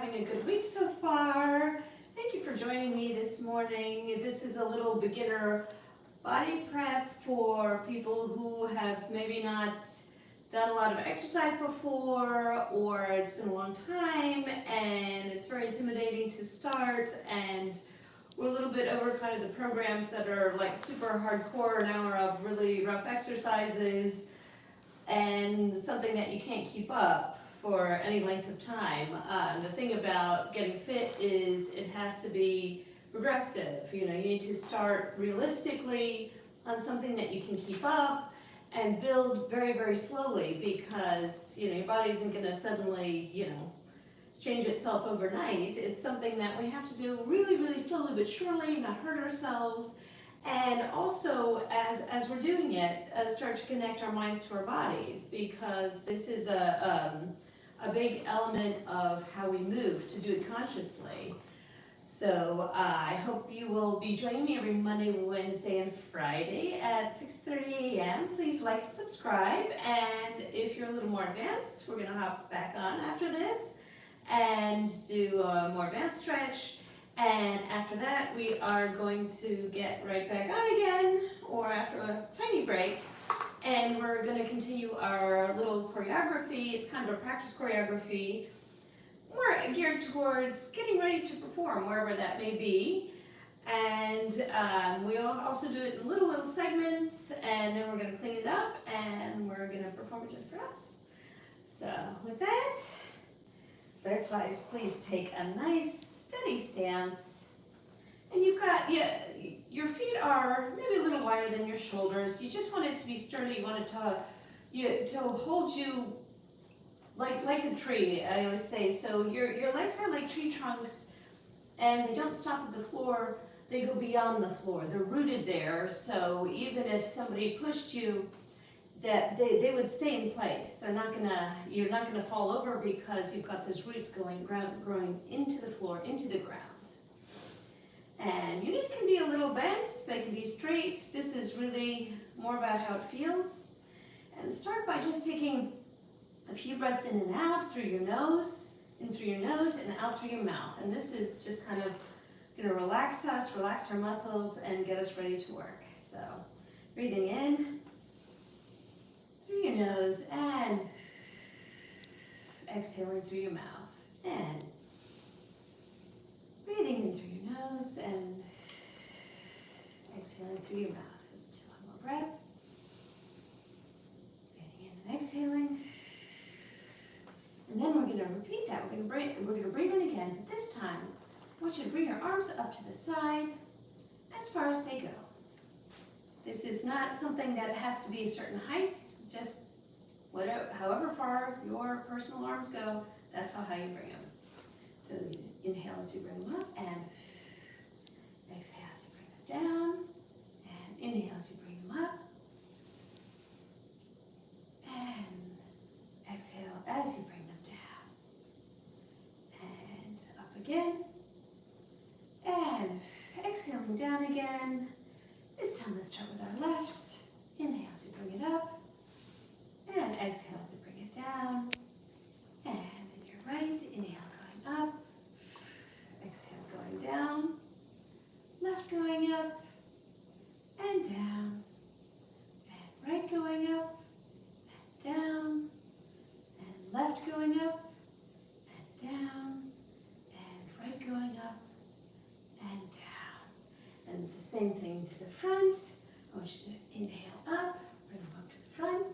having a good week so far. Thank you for joining me this morning. This is a little beginner body prep for people who have maybe not done a lot of exercise before, or it's been a long time and it's very intimidating to start, and we're a little bit over kind of the programs that are like super hardcore, an hour of really rough exercises and something that you can't keep up for any length of time. The thing about getting fit is it has to be progressive. You need to start realistically on something that you can keep up and build very, very slowly, because your body isn't going to suddenly change itself overnight. It's something that we have to do really, really slowly but surely, not hurt ourselves. And also, as we're doing it, start to connect our minds to our bodies, because this is a big element of how we move, to do it consciously. So I hope you will be joining me every Monday, Wednesday, and Friday at 6:30 a.m. Please like and subscribe. And if you're a little more advanced, we're going to hop back on after this and do a more advanced stretch. And after that, we are going to get right back on again, or after a tiny break, and we're going to continue our little choreography. It's kind of a practice choreography, more geared towards getting ready to perform, wherever that may be. And we'll also do it in little segments, and then we're going to clean it up, and we're going to perform it just for us. So with that, butterflies, please take a nice steady stance, and you've got, your feet are maybe a little wider than your shoulders. You just want it to be sturdy. You want it to hold you like a tree, I always say. So your legs are like tree trunks, and they don't stop at the floor. They go beyond the floor. They're rooted there. So even if somebody pushed you, that they would stay in place. You're not gonna fall over, because you've got those roots growing into the floor, into the ground. And your knees can be a little bent, they can be straight. This is really more about how it feels. And start by just taking a few breaths in and out through your nose, in through your nose and out through your mouth. And this is just kind of gonna relax us, relax our muscles, and get us ready to work. So breathing in through your nose and exhaling through your mouth, and breathing in through your nose and exhaling through your mouth. Let's do one more breath. Breathing in and exhaling. And then we're going to repeat that. We're going to breathe in again. But this time, I want you to bring your arms up to the side as far as they go. This is not something that has to be a certain height. Just however far your personal arms go, that's how high you bring them. So you inhale as you bring them up, and exhale as you bring them down, and inhale as you bring them up, and exhale as you bring them down, and up again, and exhaling down again. This time let's start with our left. Inhale as you bring it up, and exhale as you bring it down, and then your right, inhale going up, exhale going down, left going up and down, and right going up and down, and left going up and down, and right going up and down. And the same thing to the front. I want you to inhale up, bring them up to the front,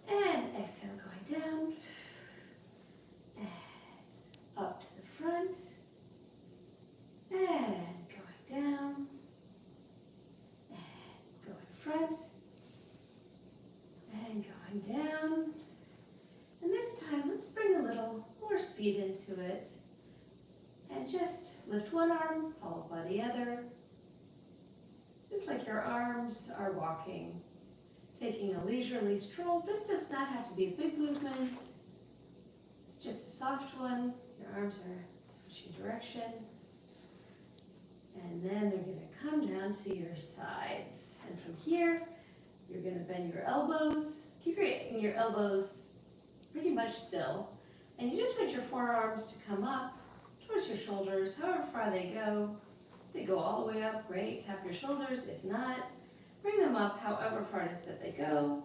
and exhale going down, and up to the front, and going down, and going front, and going down. And this time, let's bring a little more speed into it, and just lift one arm, followed by the other, just like your arms are walking, taking a leisurely stroll. This does not have to be a big movement. It's just a soft one. Your arms are switching direction. And then they're going to come down to your sides. And from here, you're going to bend your elbows. Keep your elbows pretty much still. And you just want your forearms to come up towards your shoulders, however far they go. If they go all the way up, great, tap your shoulders. If not, bring them up however far it is that they go.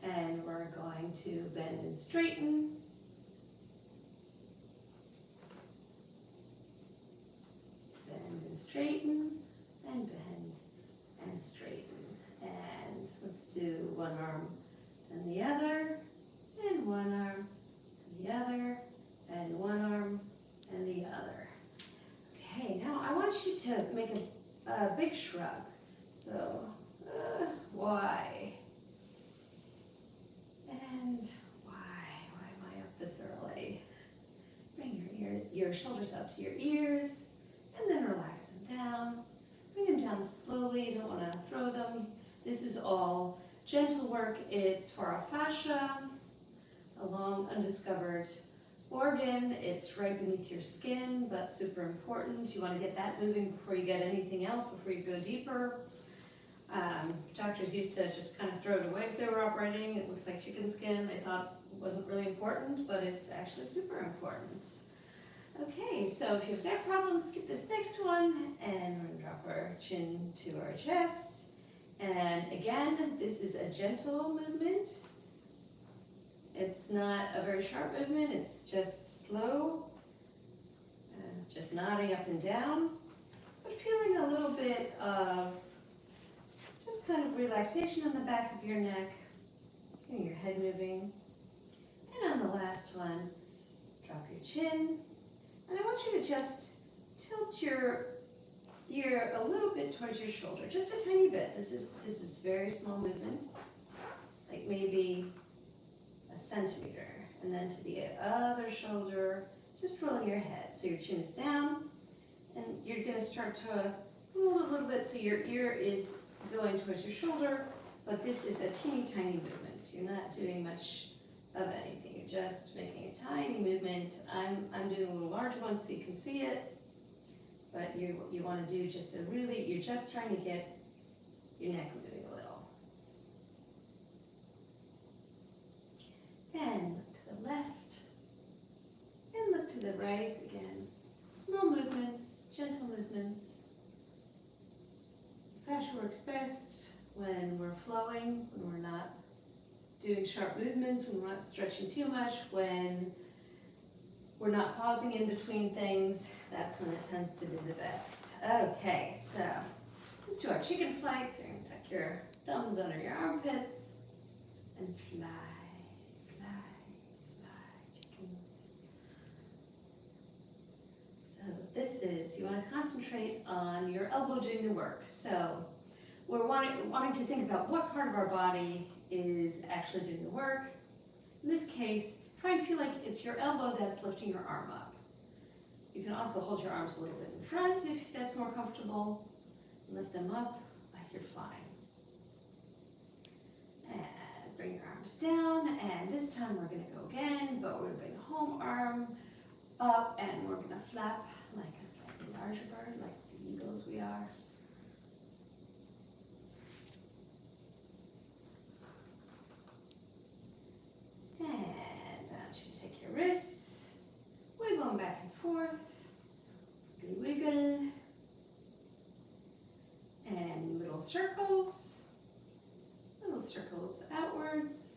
And we're going to bend and straighten. Bend and straighten, and bend and straighten. And let's do one arm and the other, and one arm and the other, and one arm and the other. Okay, now I want you to make a big shrug. So, why? And why am I up this early? Bring your shoulders up to your ears, and then relax them down. Bring them down slowly, you don't want to throw them. This is all gentle work. It's for our fascia, a long undiscovered organ. It's right beneath your skin, but super important. You want to get that moving before you get anything else, before you go deeper. Doctors used to just kind of throw it away if they were operating. It looks like chicken skin. They thought it wasn't really important, but it's actually super important. Okay, so if you've got problems, skip this next one, and we're going to drop our chin to our chest. And again, this is a gentle movement. It's not a very sharp movement, it's just slow, just nodding up and down, but feeling a little bit of just kind of relaxation on the back of your neck, getting your head moving. And on the last one, drop your chin. And I want you to just tilt your ear a little bit towards your shoulder, just a tiny bit. This is very small movement, like maybe a centimeter. And then to the other shoulder, just rolling your head. So your chin is down, and you're going to start to move a little bit so your ear is going towards your shoulder, but this is a teeny tiny movement. You're not doing much of anything. You're just making a tiny movement. I'm doing a little larger one so you can see it, but you want to do just you're just trying to get your neck moving a little. And look to the left, and look to the right again. Small movements, gentle movements. Fascia works best when we're flowing, when we're not doing sharp movements, when we're not stretching too much, when we're not pausing in between things. That's when it tends to do the best. Okay, so let's do our chicken flight. So you're going to tuck your thumbs under your armpits and fly, chickens. So this is, you want to concentrate on your elbow doing the work. So we're wanting to think about what part of our body is actually doing the work. In this case, try and feel like it's your elbow that's lifting your arm up. You can also hold your arms a little bit in front if that's more comfortable. Lift them up like you're flying. And bring your arms down, and this time we're going to go again, but we're going to bring the home arm up, and we're going to flap like a slightly larger bird, like the eagles we are. And I want you to take your wrists, wiggle them back and forth, wiggle, and little circles outwards,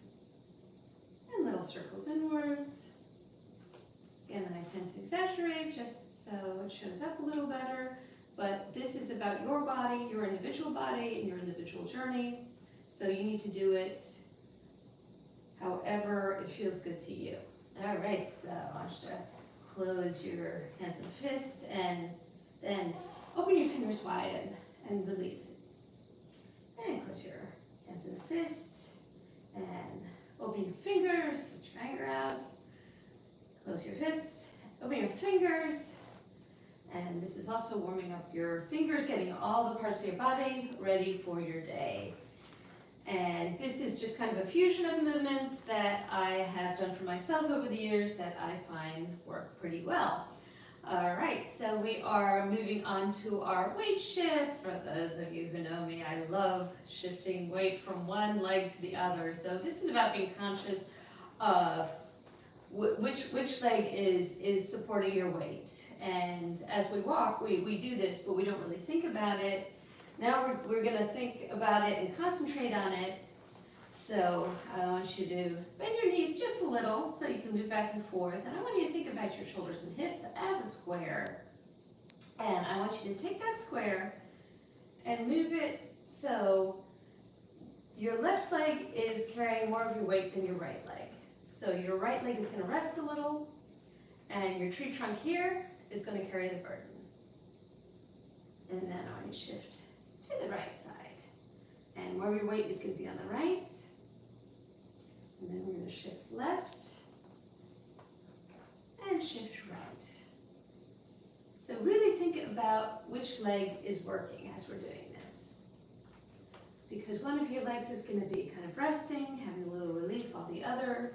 and little circles inwards. Again, I tend to exaggerate just so it shows up a little better, but this is about your body, your individual body, and your individual journey, so you need to do it however it feels good to you. All right, so I want you to close your hands in a fist, and then open your fingers wide and release it. And close your hands in a fist, and open your fingers, let your anger out. Close your fists, open your fingers, and this is also warming up your fingers, getting all the parts of your body ready for your day. And this is just kind of a fusion of movements that I have done for myself over the years that I find work pretty well. All right, so we are moving on to our weight shift. For those of you who know me, I love shifting weight from one leg to the other. So this is about being conscious of which leg is supporting your weight. And as we walk, we do this, but we don't really think about it. Now we're gonna think about it and concentrate on it. So I want you to bend your knees just a little so you can move back and forth. And I want you to think about your shoulders and hips as a square. And I want you to take that square and move it so your left leg is carrying more of your weight than your right leg. So your right leg is going to rest a little, and your tree trunk here is going to carry the burden. And then I want you to shift to the right side. And more of your weight is going to be on the right. And then we're going to shift left and shift right. So really think about which leg is working as we're doing this. Because one of your legs is going to be kind of resting, having a little relief, while the other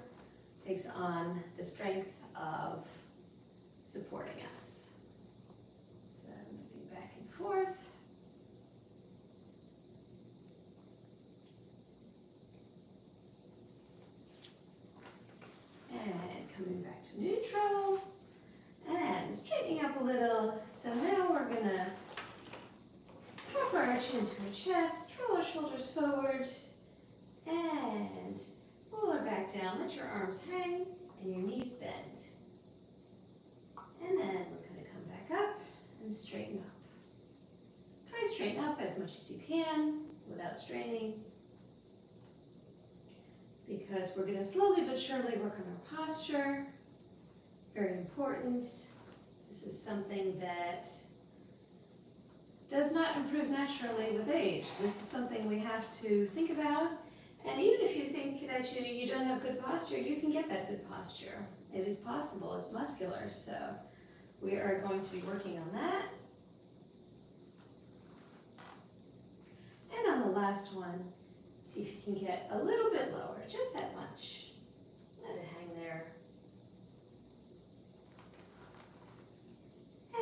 takes on the strength of supporting us. So moving back and forth. And coming back to neutral. And straightening up a little. So now we're going to drop our chin into our chest, roll our shoulders forward, and pull her back down. Let your arms hang and your knees bend. And then we're going to come back up and straighten up. Try and straighten up as much as you can without straining, because we're going to slowly but surely work on our posture. Very important. This is something that does not improve naturally with age. This is something we have to think about. And even if you think that you don't have good posture, you can get that good posture. It is possible. It's muscular. So we are going to be working on that. And on the last one, see if you can get a little bit lower, just that much. Let it hang there.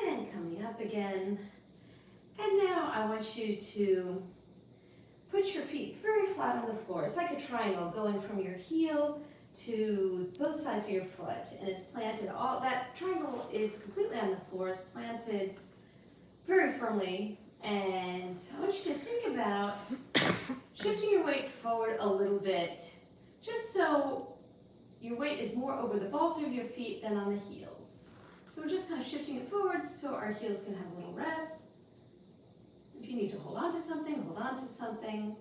And coming up again. And now I want you to put your feet very flat on the floor. It's like a triangle going from your heel to both sides of your foot. And it's planted, that triangle is completely on the floor. It's planted very firmly. And I want you to think about shifting your weight forward a little bit, just so your weight is more over the balls of your feet than on the heels. So we're just kind of shifting it forward so our heels can have a little rest. If you need to hold on to something, hold on to something.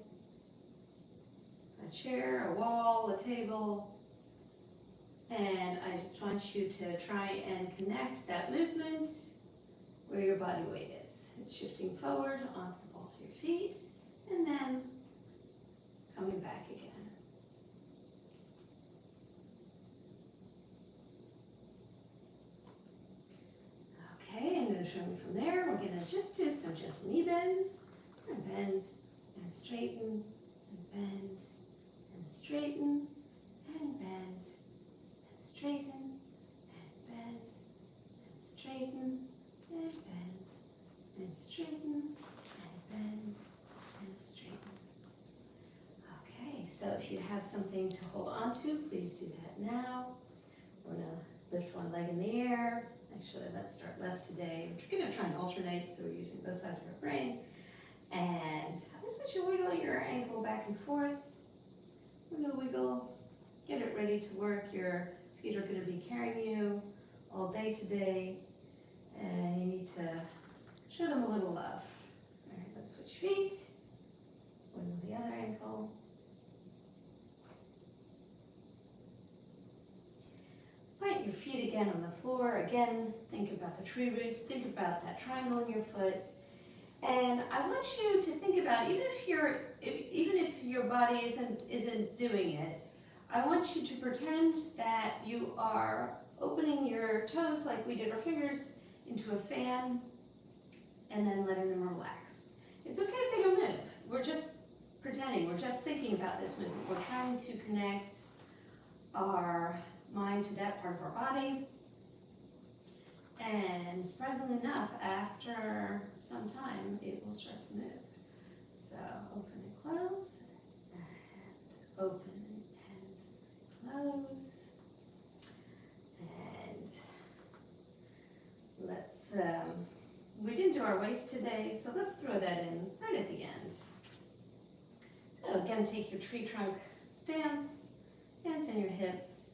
A chair, a wall, a table. And I just want you to try and connect that movement where your body weight is. It's shifting forward onto the balls of your feet, and then coming back again. Okay, and then from there, we're going to just do some gentle knee bends, and bend, and straighten, and bend, and straighten, and bend, and straighten, and bend, and straighten, and bend, and straighten, and bend, and straighten. Okay, so if you have something to hold on to, please do that now. We're going to lift one leg in the air. Actually, let's start left today. We're going to try and alternate, so we're using both sides of our brain. And I just want you to wiggle your ankle back and forth. Wiggle, wiggle. Get it ready to work. Your feet are going to be carrying you all day today. And you need to show them a little love. All right, let's switch feet. Wiggle the other ankle. Plant your feet again on the floor. Again, think about the tree roots. Think about that triangle in your foot. And I want you to think about, even if your body isn't doing it, I want you to pretend that you are opening your toes like we did our fingers into a fan, and then letting them relax. It's okay if they don't move. We're just pretending. We're just thinking about this movement. We're trying to connect our mind to that part of our body. And surprisingly enough, after some time, it will start to move. So open and close, and open and close. let's, we didn't do our waist today, so let's throw that in right at the end. So again, take your tree trunk stance, hands in your hips,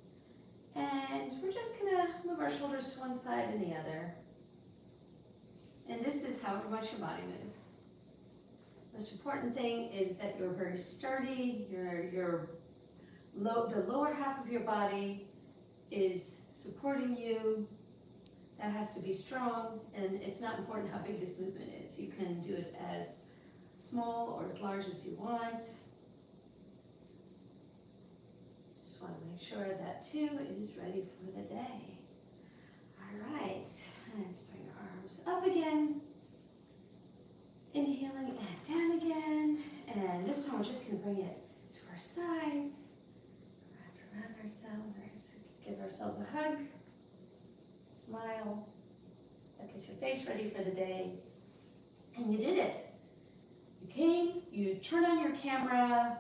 and we're just gonna move our shoulders to one side and the other. And this is however much your body moves. Most important thing is that you're very sturdy, the lower half of your body is supporting you. That has to be strong, and it's not important how big this movement is. You can do it as small or as large as you want. Just want to make sure that too is ready for the day. All right, let's bring our arms up again. Inhaling and down again. And this time we're just going to bring it to our sides. Wrap around ourselves. Give ourselves a hug. Smile. That gets your face ready for the day. And you did it. You came, you turned on your camera,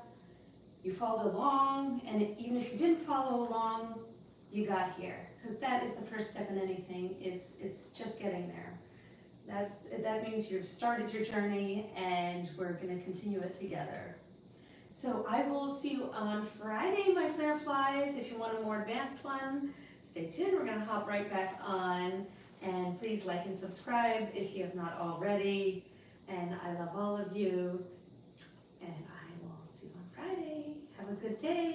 you followed along, and even if you didn't follow along, you got here. Because that is the first step in anything. It's just getting there. That means you've started your journey, and we're going to continue it together. So I will see you on Friday, my flare flies. If you want a more advanced one, stay tuned. We're going to hop right back on, and please like and subscribe if you have not already. And I love all of you, and I will see you on Friday. Have a good day.